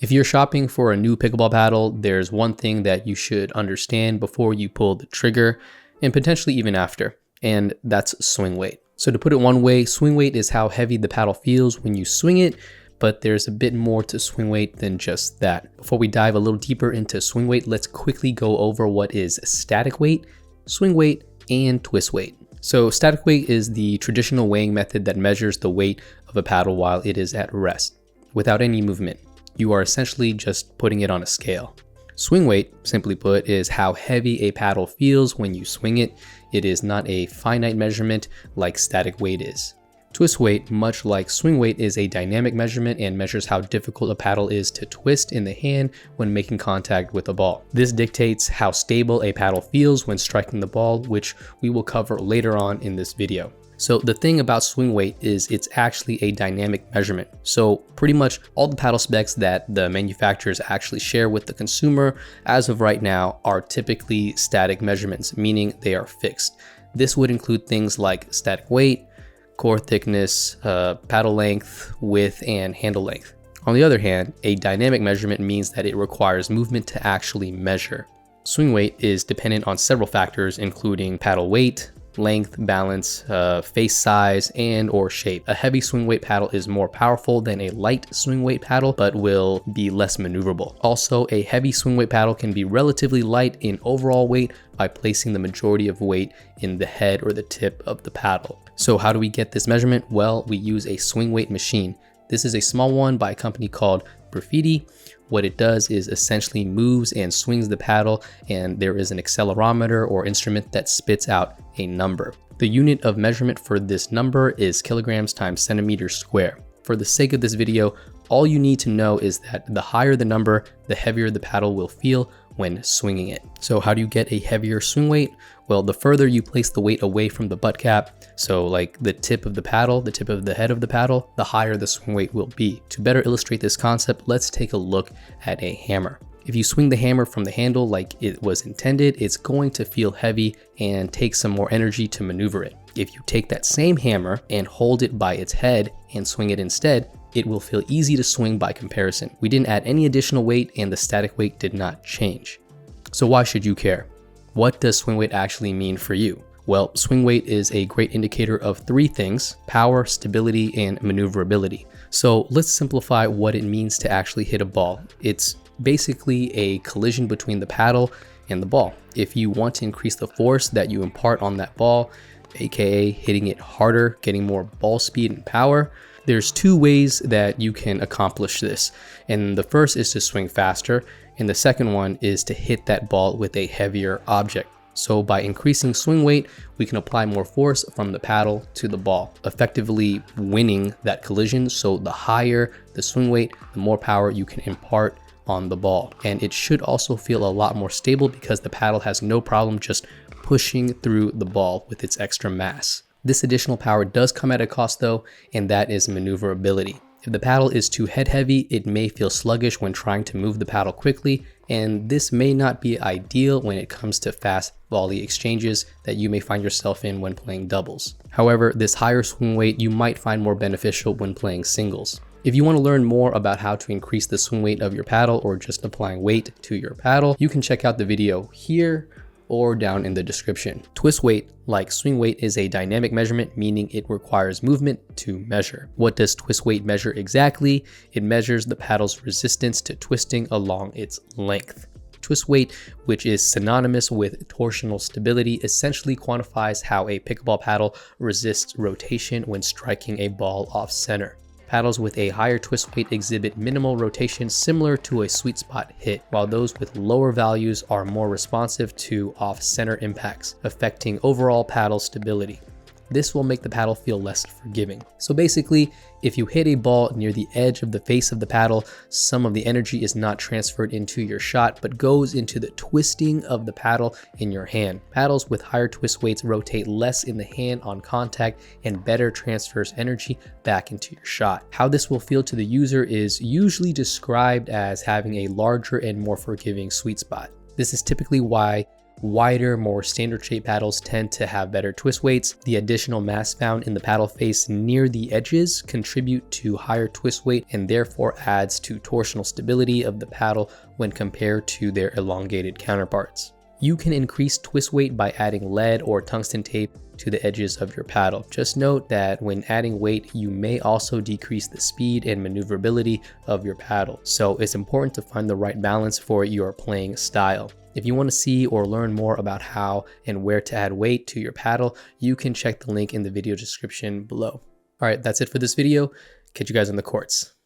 If you're shopping for a new pickleball paddle, there's one thing that you should understand before you pull the trigger, and potentially even after, and that's swing weight. So to put it one way, swing weight is how heavy the paddle feels when you swing it, but there's a bit more to swing weight than just that. Before we dive a little deeper into swing weight, let's quickly go over what is static weight, swing weight, and twist weight. So static weight is the traditional weighing method that measures the weight of a paddle while it is at rest, without any movement. You are essentially just putting it on a scale. Swing weight, simply put, is how heavy a paddle feels when you swing it. It is not a finite measurement like static weight is. Twist weight, much like swing weight, is a dynamic measurement and measures how difficult a paddle is to twist in the hand when making contact with a ball. This dictates how stable a paddle feels when striking the ball, which we will cover later on in this video. So the thing about swing weight is it's actually a dynamic measurement. So pretty much all the paddle specs that the manufacturers actually share with the consumer as of right now are typically static measurements, meaning they are fixed. This would include things like static weight, core thickness, paddle length, width, and handle length. On the other hand, a dynamic measurement means that it requires movement to actually measure. Swing weight is dependent on several factors, including paddle weight, length, balance, face size, and or shape. A heavy swing weight paddle is more powerful than a light swing weight paddle, but will be less maneuverable. Also, a heavy swing weight paddle can be relatively light in overall weight by placing the majority of weight in the head or the tip of the paddle. So how do we get this measurement? Well, we use a swing weight machine. This is a small one by a company called Graffiti. What it does is essentially moves and swings the paddle, and there is an accelerometer or instrument that spits out a number. The unit of measurement for this number is kilograms times centimeters square. For the sake of this video, all you need to know is that the higher the number, the heavier the paddle will feel when swinging it. So how do you get a heavier swing weight? Well, the further you place the weight away from the butt cap, so like the tip of the paddle, the tip of the head of the paddle, the higher the swing weight will be. To better illustrate this concept, let's take a look at a hammer. If you swing the hammer from the handle like it was intended, it's going to feel heavy and take some more energy to maneuver it. If you take that same hammer and hold it by its head and swing it instead, it will feel easy to swing by comparison. We didn't add any additional weight and the static weight did not change. So why should you care? What does swing weight actually mean for you? Well, swing weight is a great indicator of three things: power, stability, and maneuverability. So let's simplify what it means to actually hit a ball. It's basically a collision between the paddle and the ball. If you want to increase the force that you impart on that ball, aka hitting it harder, getting more ball speed and power, there's two ways that you can accomplish this. And the first is to swing faster, and the second one is to hit that ball with a heavier object. So by increasing swing weight, we can apply more force from the paddle to the ball, effectively winning that collision. So the higher the swing weight, the more power you can impart on the ball. And it should also feel a lot more stable because the paddle has no problem just pushing through the ball with its extra mass. This additional power does come at a cost though, and that is maneuverability. If the paddle is too head heavy, it may feel sluggish when trying to move the paddle quickly, and this may not be ideal when it comes to fast volley exchanges that you may find yourself in when playing doubles. However, this higher swing weight you might find more beneficial when playing singles. If you want to learn more about how to increase the swing weight of your paddle or just applying weight to your paddle, you can check out the video here or down in the description. Twist weight, like swing weight, is a dynamic measurement, meaning it requires movement to measure. What does twist weight measure exactly? It measures the paddle's resistance to twisting along its length. Twist weight, which is synonymous with torsional stability, essentially quantifies how a pickleball paddle resists rotation when striking a ball off center. Paddles with a higher twist weight exhibit minimal rotation similar to a sweet spot hit, while those with lower values are more responsive to off-center impacts, affecting overall paddle stability. This will make the paddle feel less forgiving. So basically, if you hit a ball near the edge of the face of the paddle, some of the energy is not transferred into your shot, but goes into the twisting of the paddle in your hand. Paddles with higher twist weights rotate less in the hand on contact and better transfers energy back into your shot. How this will feel to the user is usually described as having a larger and more forgiving sweet spot. This is typically why Wider, more standard shape paddles tend to have better twist weights. The additional mass found in the paddle face near the edges contribute to higher twist weight and therefore adds to torsional stability of the paddle when compared to their elongated counterparts. You can increase twist weight by adding lead or tungsten tape to the edges of your paddle. Just note that when adding weight, you may also decrease the speed and maneuverability of your paddle. So it's important to find the right balance for your playing style. If you want to see or learn more about how and where to add weight to your paddle, you can check the link in the video description below. All right, that's it for this video. Catch you guys on the courts.